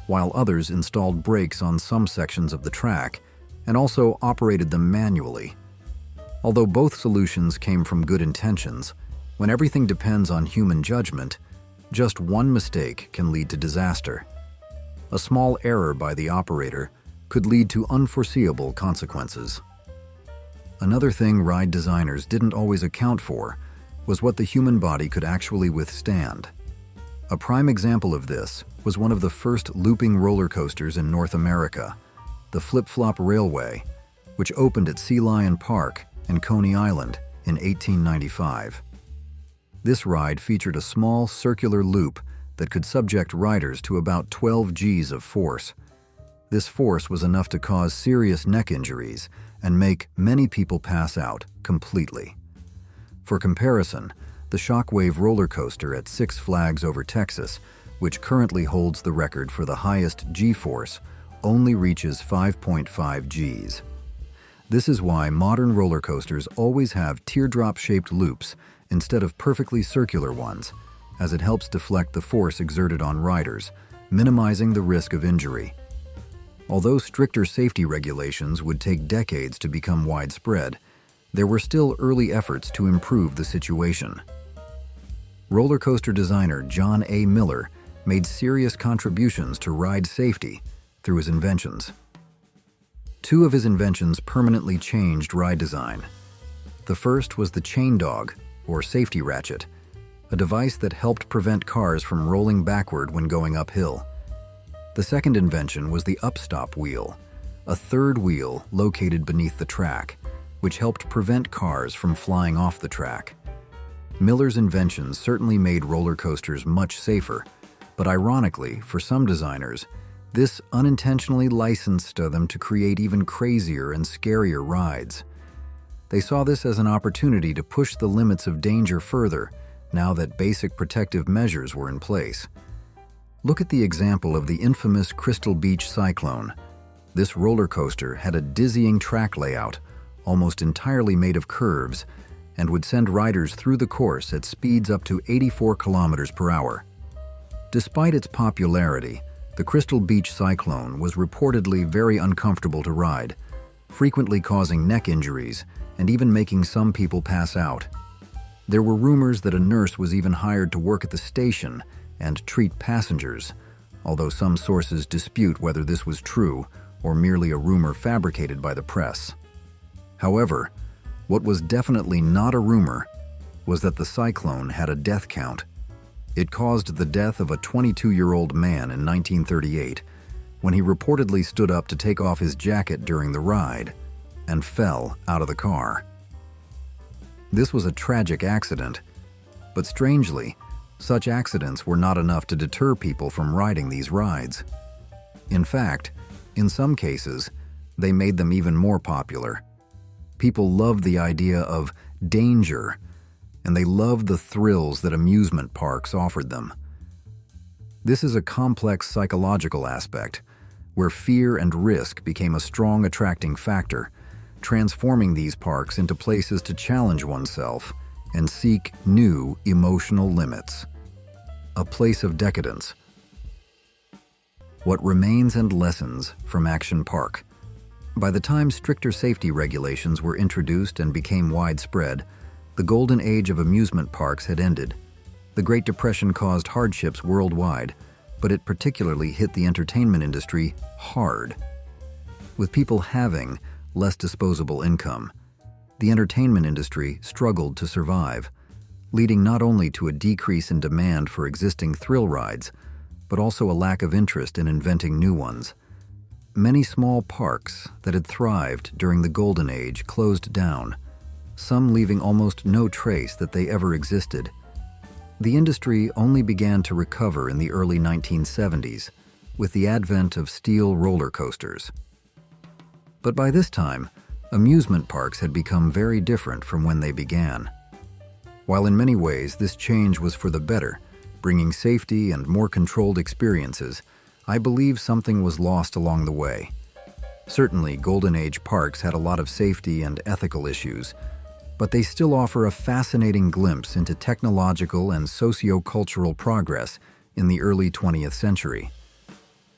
while others installed brakes on some sections of the track and also operated them manually. Although both solutions came from good intentions, when everything depends on human judgment, just one mistake can lead to disaster. A small error by the operator could lead to unforeseeable consequences. Another thing ride designers didn't always account for was what the human body could actually withstand. A prime example of this was one of the first looping roller coasters in North America, the Flip-Flop Railway, which opened at Sea Lion Park in Coney Island in 1895. This ride featured a small circular loop that could subject riders to about 12 Gs of force. This force was enough to cause serious neck injuries and make many people pass out completely. For comparison, the Shockwave roller coaster at Six Flags Over Texas, which currently holds the record for the highest G-force, only reaches 5.5 Gs. This is why modern roller coasters always have teardrop-shaped loops instead of perfectly circular ones, as it helps deflect the force exerted on riders, minimizing the risk of injury. Although stricter safety regulations would take decades to become widespread, there were still early efforts to improve the situation. Roller coaster designer John A. Miller made serious contributions to ride safety through his inventions. Two of his inventions permanently changed ride design. The first was the chain dog, or safety ratchet, a device that helped prevent cars from rolling backward when going uphill. The second invention was the upstop wheel, a third wheel located beneath the track, which helped prevent cars from flying off the track. Miller's inventions certainly made roller coasters much safer, but ironically, for some designers, this unintentionally licensed them to create even crazier and scarier rides. They saw this as an opportunity to push the limits of danger further, now that basic protective measures were in place. Look at the example of the infamous Crystal Beach Cyclone. This roller coaster had a dizzying track layout, almost entirely made of curves, and would send riders through the course at speeds up to 84 kilometers per hour. Despite its popularity, the Crystal Beach Cyclone was reportedly very uncomfortable to ride, frequently causing neck injuries and even making some people pass out. There were rumors that a nurse was even hired to work at the station and treat passengers, although some sources dispute whether this was true or merely a rumor fabricated by the press. However, what was definitely not a rumor was that the cyclone had a death count. It caused the death of a 22-year-old man in 1938 when he reportedly stood up to take off his jacket during the ride and fell out of the car. This was a tragic accident, but strangely, such accidents were not enough to deter people from riding these rides. In fact, in some cases, they made them even more popular. People loved the idea of danger, and they loved the thrills that amusement parks offered them. This is a complex psychological aspect, where fear and risk became a strong attracting factor, transforming these parks into places to challenge oneself and seek new emotional limits. A place of decadence. What remains and lessons from Action Park. By the time stricter safety regulations were introduced and became widespread, the golden age of amusement parks had ended. The Great Depression caused hardships worldwide, but it particularly hit the entertainment industry hard. With people having less disposable income, the entertainment industry struggled to survive, leading not only to a decrease in demand for existing thrill rides, but also a lack of interest in inventing new ones. many small parks that had thrived during the Golden Age closed down, some leaving almost no trace that they ever existed. The industry only began to recover in the early 1970s with the advent of steel roller coasters. But by this time, amusement parks had become very different from when they began. While in many ways this change was for the better, bringing safety and more controlled experiences, I believe something was lost along the way. Certainly, Golden Age parks had a lot of safety and ethical issues, but they still offer a fascinating glimpse into technological and socio-cultural progress in the early 20th century.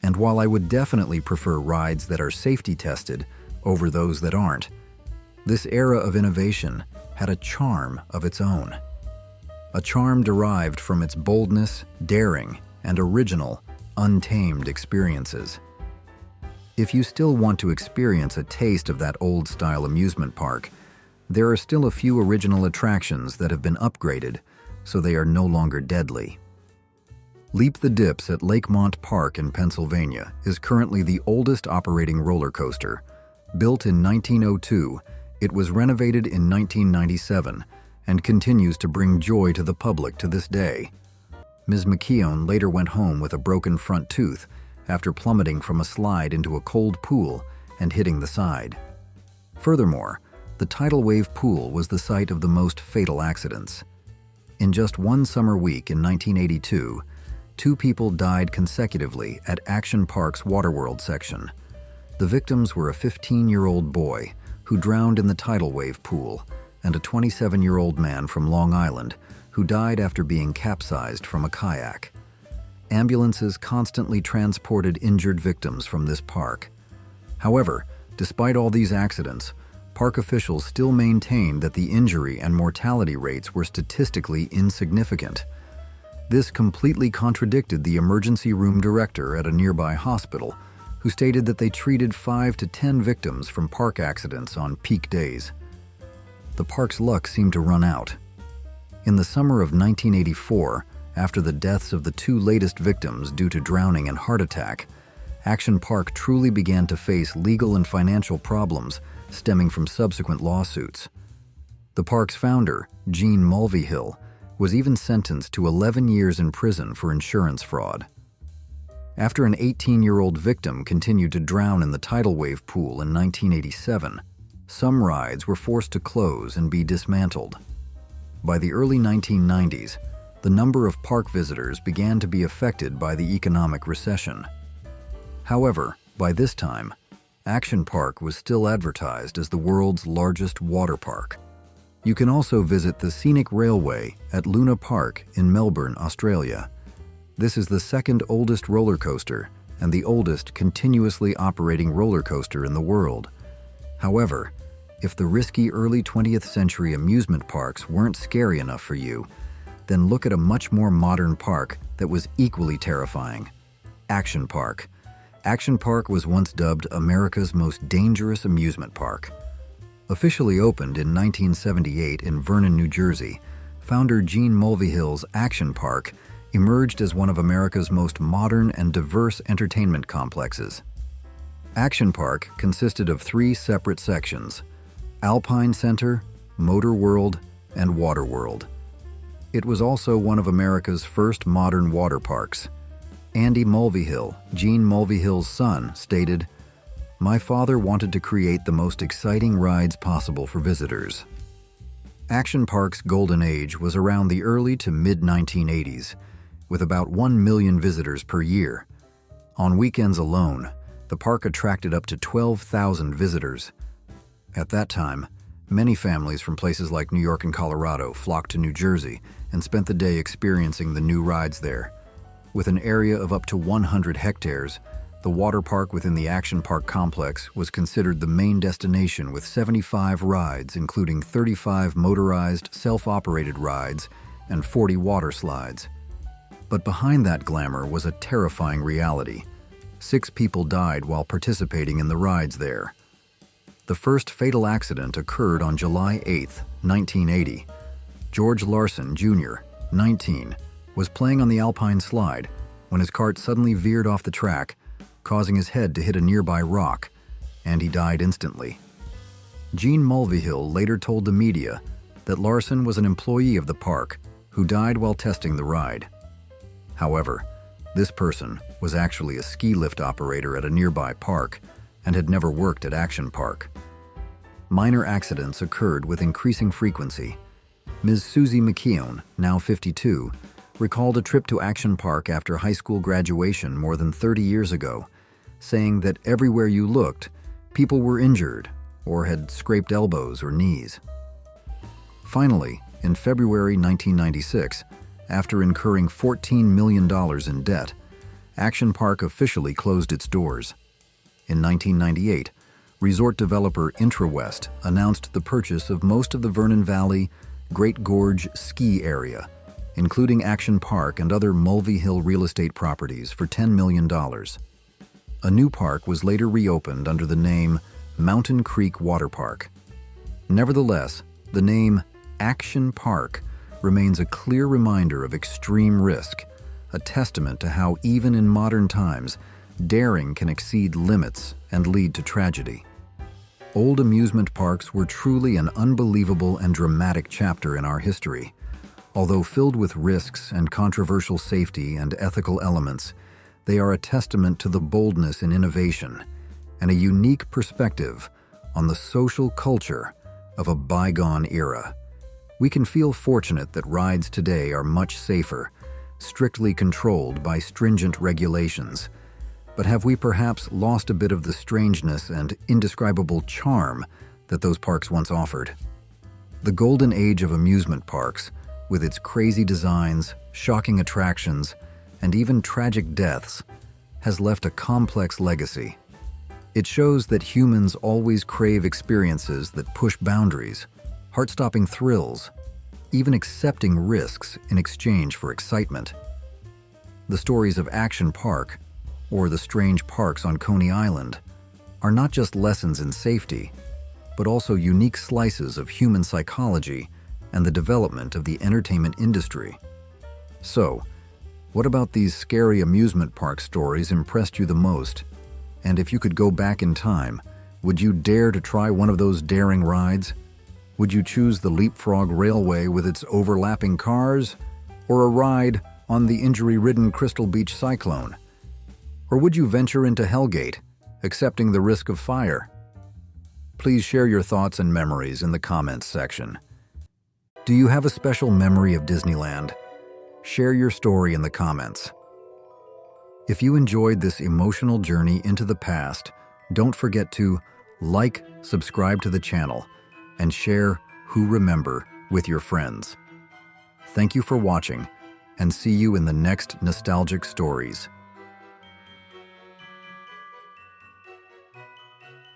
And while I would definitely prefer rides that are safety tested over those that aren't, this era of innovation had a charm of its own. A charm derived from its boldness, daring, and original, untamed experiences. If you still want to experience a taste of that old-style amusement park, there are still a few original attractions that have been upgraded, so they are no longer deadly. Leap the Dips at Lakemont Park in Pennsylvania is currently the oldest operating roller coaster. Built in 1902, it was renovated in 1997 and continues to bring joy to the public to this day. Ms. McKeown later went home with a broken front tooth after plummeting from a slide into a cold pool and hitting the side. Furthermore, the tidal wave pool was the site of the most fatal accidents. In just one summer week in 1982, 2 people died consecutively at Action Park's Waterworld section. The victims were a 15-year-old boy who drowned in the tidal wave pool and a 27-year-old man from Long Island who died after being capsized from a kayak. Ambulances constantly transported injured victims from this park. However, despite all these accidents, park officials still maintained that the injury and mortality rates were statistically insignificant. This completely contradicted the emergency room director at a nearby hospital, who stated that they treated 5 to 10 victims from park accidents on peak days. The park's luck seemed to run out. In the summer of 1984, after the deaths of the 2 latest victims due to drowning and heart attack, Action Park truly began to face legal and financial problems stemming from subsequent lawsuits. The park's founder, Gene Mulvihill, was even sentenced to 11 years in prison for insurance fraud. After an 18-year-old victim continued to drown in the tidal wave pool in 1987, some rides were forced to close and be dismantled. By the early 1990s, the number of park visitors began to be affected by the economic recession. However, by this time, Action Park was still advertised as the world's largest water park. You can also visit the Scenic Railway at Luna Park in Melbourne, Australia. This is the second oldest roller coaster and the oldest continuously operating roller coaster in the world. However, if the risky early 20th century amusement parks weren't scary enough for you, then look at a much more modern park that was equally terrifying: Action Park. Action Park was once dubbed America's most dangerous amusement park. Officially opened in 1978 in Vernon, New Jersey, founder Gene Mulvihill's Action Park emerged as one of America's most modern and diverse entertainment complexes. Action Park consisted of 3 separate sections: Alpine Center, Motor World, and Water World. It was also one of America's first modern water parks. Andy Mulvihill, Gene Mulvihill's son, stated, "My father wanted to create the most exciting rides possible for visitors." Action Park's golden age was around the early to mid-1980s, with about 1 million visitors per year. On weekends alone, the park attracted up to 12,000 visitors. At that time, many families from places like New York and Colorado flocked to New Jersey and spent the day experiencing the new rides there. With an area of up to 100 hectares, the water park within the Action Park complex was considered the main destination with 75 rides, including 35 motorized, self-operated rides and 40 water slides. But behind that glamour was a terrifying reality. 6 people died while participating in the rides there. The first fatal accident occurred on July 8, 1980. George Larson, Jr., 19, was playing on the Alpine slide when his cart suddenly veered off the track, causing his head to hit a nearby rock, and he died instantly. Gene Mulvihill later told the media that Larson was an employee of the park who died while testing the ride. However, this person was actually a ski lift operator at a nearby park and had never worked at Action Park. Minor accidents occurred with increasing frequency. Ms. Susie McKeown, now 52, recalled a trip to Action Park after high school graduation more than 30 years ago, saying that everywhere you looked, people were injured or had scraped elbows or knees. Finally, in February 1996, after incurring $14 million in debt, Action Park officially closed its doors. In 1998, resort developer IntraWest announced the purchase of most of the Vernon Valley Great Gorge ski area, including Action Park and other Mulvihill real estate properties, for $10 million. A new park was later reopened under the name Mountain Creek Water Park. Nevertheless, the name Action Park remains a clear reminder of extreme risk, a testament to how even in modern times, daring can exceed limits and lead to tragedy. Old amusement parks were truly an unbelievable and dramatic chapter in our history. Although filled with risks and controversial safety and ethical elements, they are a testament to the boldness in innovation and a unique perspective on the social culture of a bygone era. We can feel fortunate that rides today are much safer, strictly controlled by stringent regulations. But have we perhaps lost a bit of the strangeness and indescribable charm that those parks once offered? The golden age of amusement parks, with its crazy designs, shocking attractions, and even tragic deaths, has left a complex legacy. It shows that humans always crave experiences that push boundaries, heart-stopping thrills, even accepting risks in exchange for excitement. The stories of Action Park, or the strange parks on Coney Island, are not just lessons in safety, but also unique slices of human psychology and the development of the entertainment industry. So, what about these scary amusement park stories impressed you the most? And if you could go back in time, would you dare to try one of those daring rides? Would you choose the Leapfrog Railway with its overlapping cars, or a ride on the injury-ridden Crystal Beach Cyclone? Or would you venture into Hellgate, accepting the risk of fire? Please share your thoughts and memories in the comments section. Do you have a special memory of Disneyland? Share your story in the comments. If you enjoyed this emotional journey into the past, don't forget to like, subscribe to the channel, and share Who Remember with your friends. Thank you for watching, and see you in the next nostalgic stories.